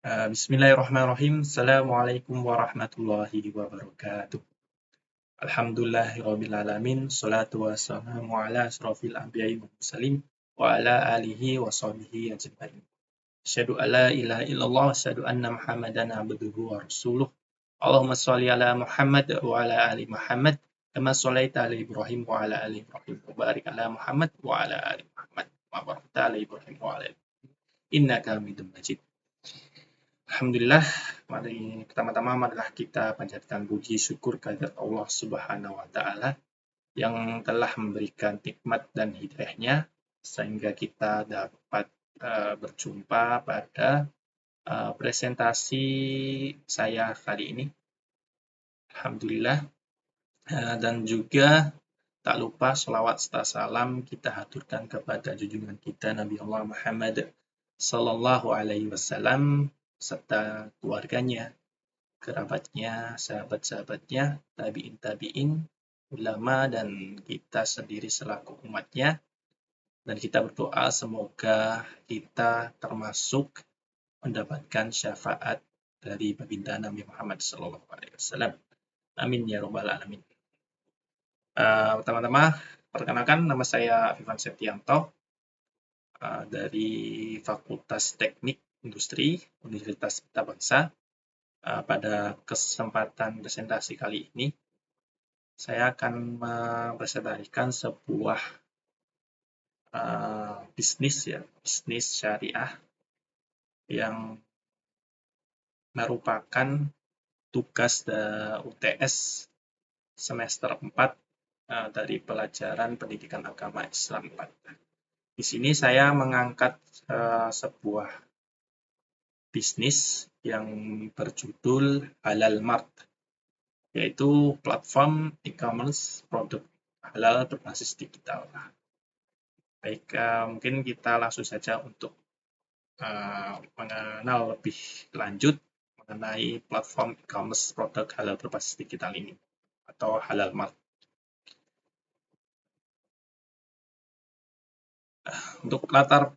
Bismillahirrahmanirrahim. Assalamualaikum warahmatullahi wabarakatuh. Alhamdulillahirabbil alamin. Shalatu wassalamu ala asrofil anbiya'i wal mursalin wa ala alihi wa sahbihi ajmain. Asyhadu an la ilaha illallah wa asyhadu anna Muhammadan abduhu wa rasuluh. Allahumma shalli ala Muhammad wa ala ali Muhammad kama shallaita ala Ibrahim wa ala ali Ibrahim wa barik ala Muhammad wa ala ali Muhammad wa barakta ala Ibrahim wa ala ali innaka Hamidum Majid. Alhamdulillah, mari pertama-tama marilah kita panjatkan puji syukur kehadirat Allah Subhanahu wa taala yang telah memberikan nikmat dan hidayahnya sehingga kita dapat berjumpa pada presentasi saya kali ini. Alhamdulillah, dan juga tak lupa sholawat serta salam kita haturkan kepada junjungan kita Nabi Allah Muhammad Sallallahu Alaihi Wasallam serta keluarganya, kerabatnya, sahabat-sahabatnya, tabi'in, ulama, dan kita sendiri selaku umatnya. Dan kita berdoa semoga kita termasuk mendapatkan syafaat dari baginda Nabi Muhammad SAW. Amin ya robbal alamin. Pertama-tama, perkenalkan nama saya Afifan Septianto dari Fakultas Teknik Industri Universitas Pelita Bangsa. Pada kesempatan presentasi kali ini, saya akan mempresentasikan sebuah bisnis syariah yang merupakan tugas UTS semester 4 dari pelajaran pendidikan agama Islam 4. Di sini saya mengangkat sebuah bisnis yang berjudul Halal Mart, yaitu platform e-commerce produk halal berbasis digital. Baik, mungkin kita langsung saja untuk mengenal lebih lanjut mengenai platform e-commerce produk halal berbasis digital ini atau Halal Mart. Untuk latar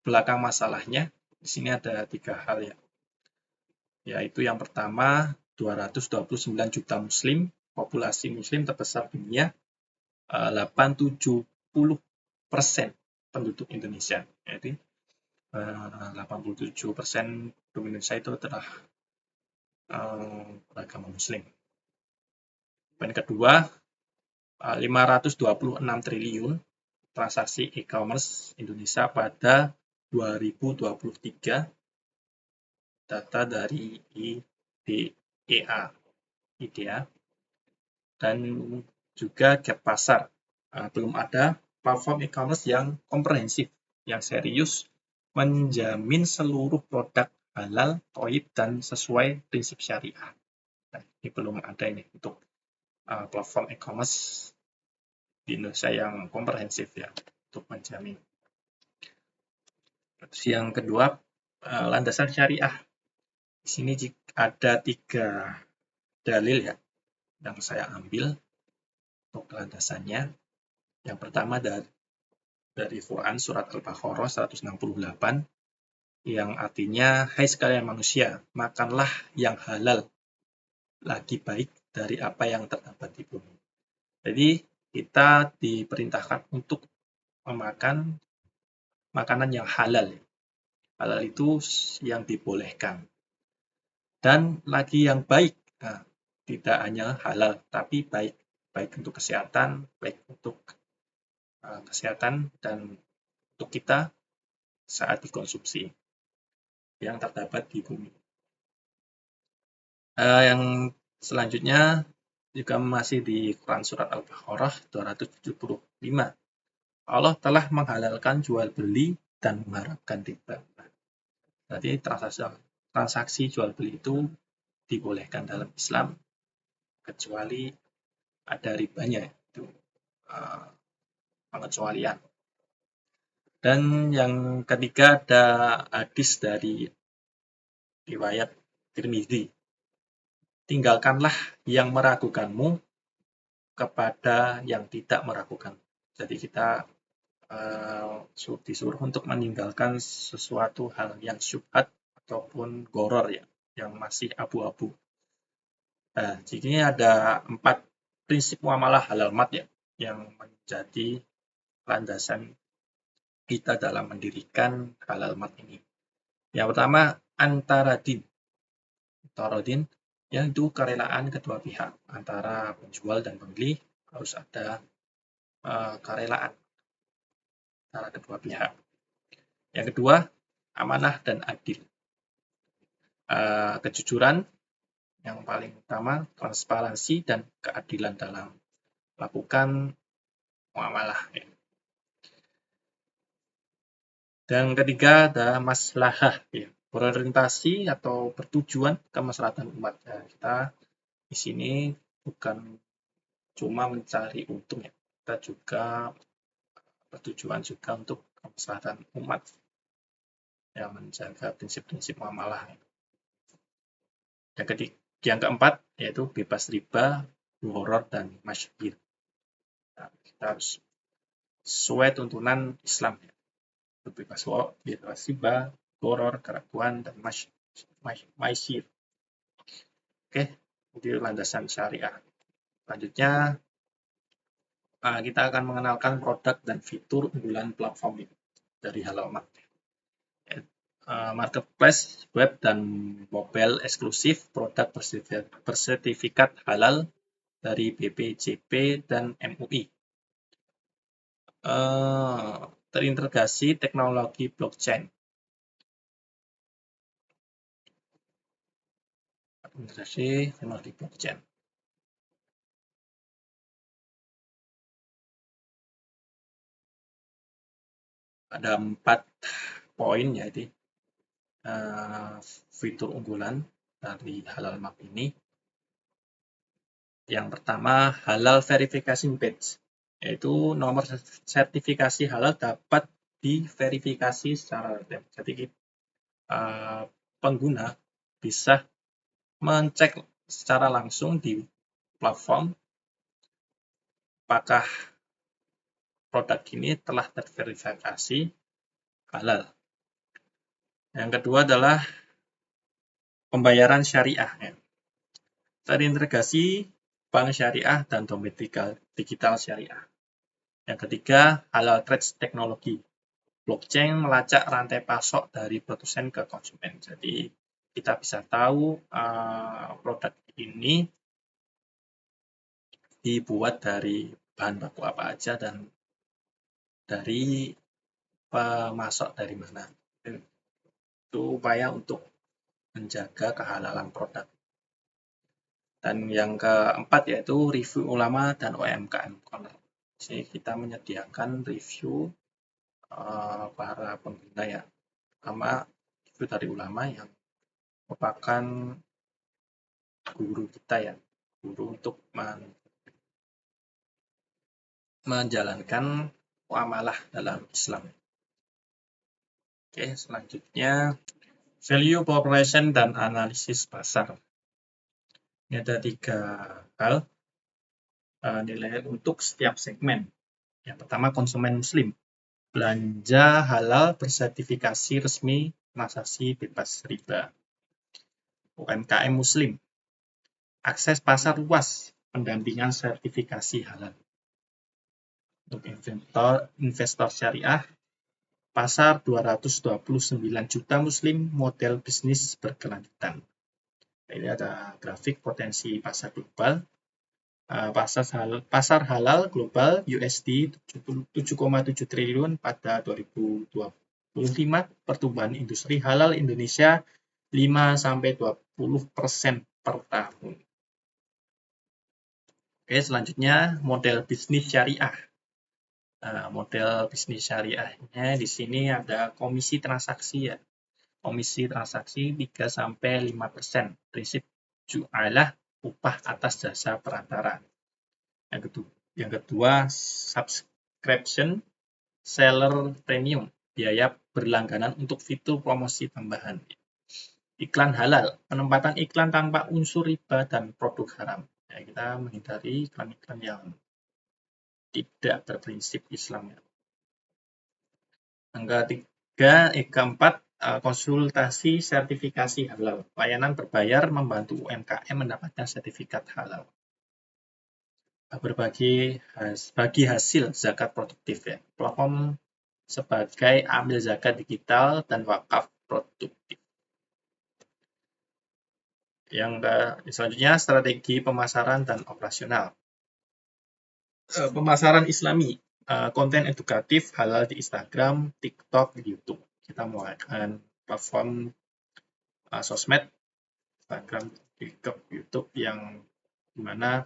belakang masalahnya, di sini ada 3 hal ya. Yaitu yang pertama, 229 juta muslim, populasi muslim terbesar dunia, 87% penduduk Indonesia. Jadi 87% penduduk Indonesia itu adalah beragama muslim. Yang kedua, 526 triliun transaksi e-commerce Indonesia pada 2023, data dari IDEA, dan juga gap pasar. Belum ada platform e-commerce yang komprehensif, yang serius, menjamin seluruh produk halal, thayyib, dan sesuai prinsip syariah. Nah, ini belum ada ini untuk platform e-commerce di Indonesia yang komprehensif ya, untuk menjamin. Terus yang kedua, landasan syariah. Di sini ada 3 dalil ya yang saya ambil untuk landasannya. Yang pertama dari Quran surat Al-Baqarah 168 yang artinya, hai sekalian manusia, makanlah yang halal, lagi baik dari apa yang terdapat di bumi. Jadi kita diperintahkan untuk memakan makanan yang halal. Halal itu yang dibolehkan. Dan lagi yang baik. Nah, tidak hanya halal, tapi baik untuk kesehatan, baik untuk kesehatan dan untuk kita saat dikonsumsi yang terdapat di bumi. Yang selanjutnya juga masih di Quran surat Al-Baqarah 275. Allah telah menghalalkan jual beli dan mengharamkan riba. Jadi transaksi jual beli itu dibolehkan dalam Islam kecuali ada ribanya, itu pengecualian. Dan yang ketiga ada hadis dari riwayat Tirmidzi. Tinggalkanlah yang meragukanmu kepada yang tidak meragukan. Jadi kita disuruh untuk meninggalkan sesuatu hal yang syubhat ataupun goror ya, yang masih abu-abu. Nah, di sini ada 4 prinsip muamalah halal mat ya, yang menjadi landasan kita dalam mendirikan halal mat ini. Yang pertama, antaradin. Antaradin, yaitu kerelaan kedua pihak. Antara penjual dan pembeli harus ada kerelaan antara kedua pihak. Yang kedua, amanah dan adil. Kejujuran yang paling utama, transparansi dan keadilan dalam melakukan muamalah. Dan ketiga ada maslahah, ya, berorientasi atau bertujuan kemaslahatan umat. Nah, kita di sini bukan cuma mencari untung ya, kita juga bertujuan juga untuk kemaslahatan umat yang menjaga prinsip-prinsip muamalah. Yang keempat yaitu bebas riba, gharar dan masyhir. Nah, kita harus sesuai tuntunan Islam ya. Bebas riba, gharar, keraguan dan masyhir. Oke, itu landasan syariah. Selanjutnya kita akan mengenalkan produk dan fitur unggulan platform ini dari Halal Mat. Marketplace web dan mobile eksklusif produk bersertifikat halal dari BPJP dan MUI. Terintegrasi teknologi blockchain. Ada 4 poin yaitu fitur unggulan dari Halal Mat ini. Yang pertama, halal verification page, yaitu nomor sertifikasi halal dapat diverifikasi secara real. Jadi pengguna bisa mengecek secara langsung di platform apakah produk ini telah terverifikasi halal. Yang kedua adalah pembayaran syariah. Terintegrasi bank syariah dan dompet digital syariah. Yang ketiga, halal trade teknologi. Blockchain melacak rantai pasok dari produsen ke konsumen. Jadi kita bisa tahu produk ini dibuat dari bahan baku apa aja dan dari pemasok dari mana. Itu upaya untuk menjaga kehalalan produk. Dan yang keempat yaitu review ulama dan UMKM Corner. Jadi kita menyediakan review para pengguna ya, sama review dari ulama yang merupakan guru kita ya, guru untuk menjalankan muamalah dalam Islam. Oke, selanjutnya value proposition dan analisis pasar. Ini ada 3 hal nilai untuk setiap segmen. Yang pertama, konsumen muslim. Belanja halal bersertifikasi resmi, transaksi bebas riba. UMKM muslim. Akses pasar luas, pendampingan sertifikasi halal. Untuk investor syariah, pasar 229 juta muslim, model bisnis berkelanjutan. Ini ada grafik potensi pasar global. Pasar halal global USD 7,7 triliun pada 2025, pertumbuhan industri halal Indonesia 5-20% per tahun. Oke, selanjutnya model bisnis syariah. Model bisnis syariahnya di sini ada komisi transaksi ya. Komisi transaksi 3-5%. Prinsip ju'alah, upah atas jasa perantara. Yang kedua, subscription seller premium, biaya berlangganan untuk fitur promosi tambahan. Iklan halal, penempatan iklan tanpa unsur riba dan produk haram. Ya, kita menghindari iklan-iklan yang tidak berprinsip Islam. Yang keempat, konsultasi sertifikasi halal. Layanan berbayar membantu UMKM mendapatkan sertifikat halal. Bagi hasil zakat produktif ya. Platform sebagai ambil zakat digital dan wakaf produktif. Yang selanjutnya strategi pemasaran dan operasional. Pemasaran Islami, konten edukatif halal di Instagram, TikTok, YouTube. Kita menggunakan platform sosmed, Instagram, TikTok, YouTube yang dimana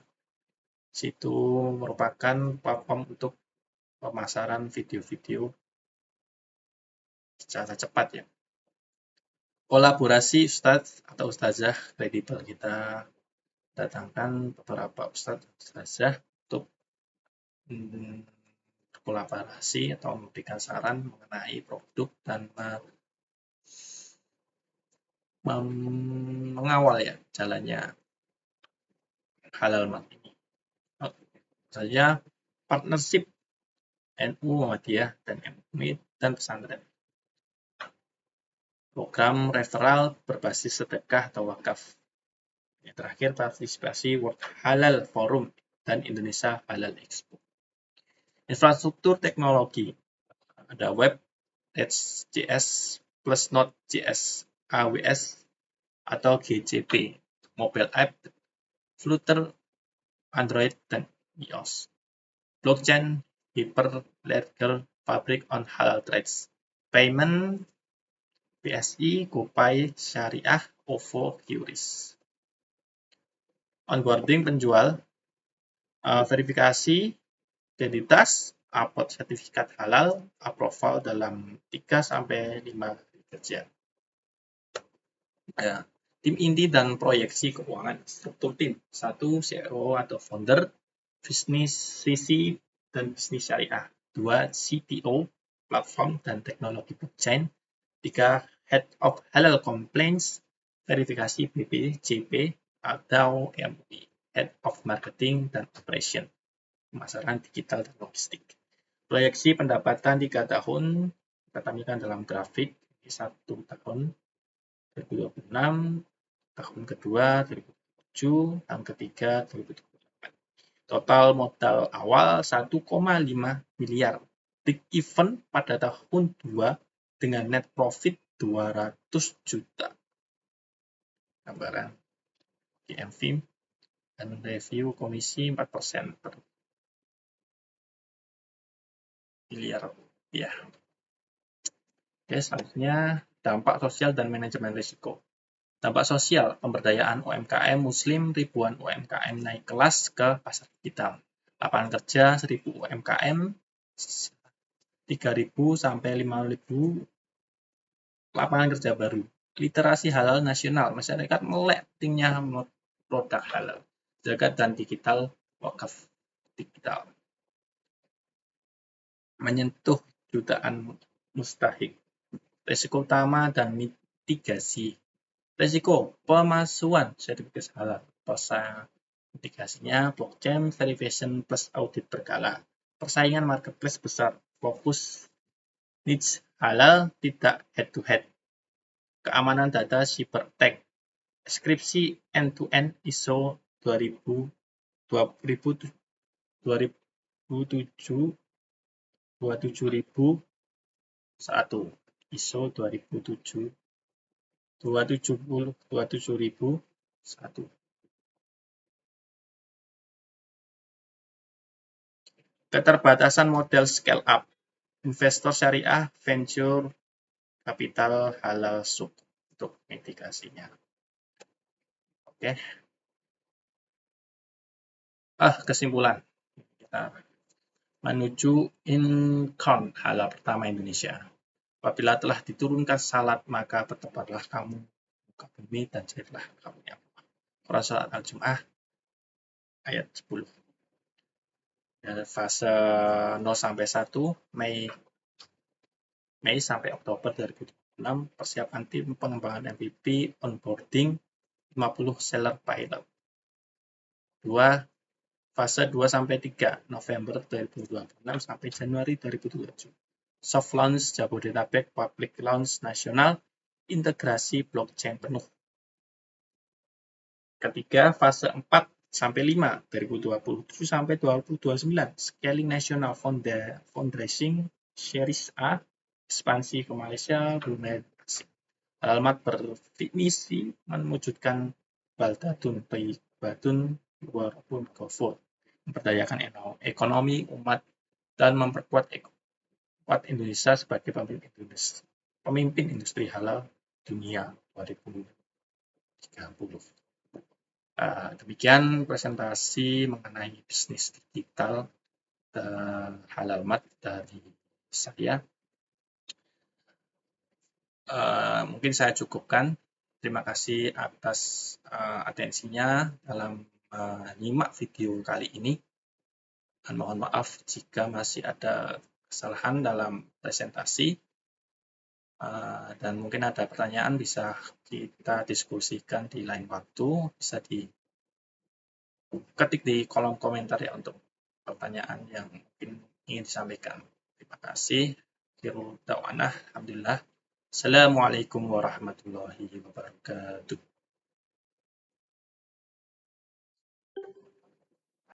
situ merupakan platform untuk pemasaran video-video secara cepat ya. Kolaborasi ustadz atau ustazah kredibel, kita datangkan beberapa ustadz ustazah untuk kolaborasi atau memberikan saran mengenai produk dan mengawal ya jalannya halal mat ini. Saja partnership NU Muhammadiyah dan MUI dan pesantren. Program referral berbasis sedekah atau wakaf. Yang terakhir partisipasi World Halal Forum dan Indonesia Halal Expo. Infrastruktur teknologi, ada web, Edge.js plus Node.js, AWS atau GCP, mobile app, Flutter, Android, dan iOS. Blockchain, Hyperledger, Fabric on Halal Trades, Payment, BSI, GoPay, Syariah, OVO, QRIS. Onboarding penjual, verifikasi identitas, upload sertifikat halal, approval dalam 3-5 hari kerja. Ya, tim inti dan proyeksi keuangan, struktur tim. 1. CEO atau founder, bisnis sisi dan bisnis syariah. 2. CTO, platform dan teknologi blockchain. 3. Head of Halal Complaints, verifikasi BPJP atau MUI. Head of Marketing dan Operation, pemasaran digital dan logistik. Proyeksi pendapatan 3 tahun, kita tampilkan dalam grafik. 1 tahun 2026, tahun kedua 2027, tahun ketiga 2028. Total modal awal 1,5 miliar. Break even pada tahun 2 dengan net profit 200 juta. Gambaran GMV dan review komisi 4% per miliar rupiah. Oke, selanjutnya dampak sosial dan manajemen risiko. Dampak sosial, pemberdayaan UMKM Muslim, ribuan UMKM naik kelas ke pasar digital. Lapangan kerja 1.000 UMKM, 3.000 sampai 5.000 lapangan kerja baru. Literasi halal nasional, masyarakat melek pentingnya produk halal. Zakat dan digital, wakaf digital. Menyentuh jutaan mustahik. Risiko utama dan mitigasi. Risiko pemalsuan sertifikat halal. Mitigasinya blockchain verification plus audit berkala. Persaingan marketplace besar. Fokus niche halal, tidak head to head. Keamanan data cyber attack. Skripsi end-to-end ISO 27001, ISO 27001. Keterbatasan model scale up. Investor syariah, venture, capital, halal sub untuk mitigasinya. Oke. Kesimpulan. Kita menuju income halal pertama Indonesia. Apabila telah diturunkan salat, maka bertobatlah kamu muka bumi dan jadilah kamu yang Allah. Quran Surat Al-Jum'ah ayat 10. Dan fase 0 sampai 1 Mei sampai Oktober 2026, persiapan tim pengembangan MVP, onboarding 50 seller pilot. 2. Fase 2 sampai 3 November 2026 sampai Januari 2027. soft launch Jabodetabek, public launch nasional, integrasi blockchain penuh. Ketiga, fase 4 sampai 5 2027 sampai 2029, scaling nasional fundraising Series A, ekspansi ke Malaysia, Brunei. Alamat bervisi mewujudkan Baldatun Thayyibatun Warabun Ghafur, memperdayakan ekonomi umat dan memperkuat Indonesia sebagai pemimpin industri halal dunia 2030. Demikian presentasi mengenai bisnis digital Halal-Mat dari saya. Mungkin saya cukupkan. Terima kasih atas atensinya dalam menyimak video kali ini. Dan mohon maaf jika masih ada kesalahan dalam presentasi. Dan mungkin ada pertanyaan bisa kita diskusikan di lain waktu. Bisa diketik di kolom komentar ya untuk pertanyaan yang mungkin ingin disampaikan. Terima kasih. Alhamdulillah. Assalamualaikum warahmatullahi wabarakatuh.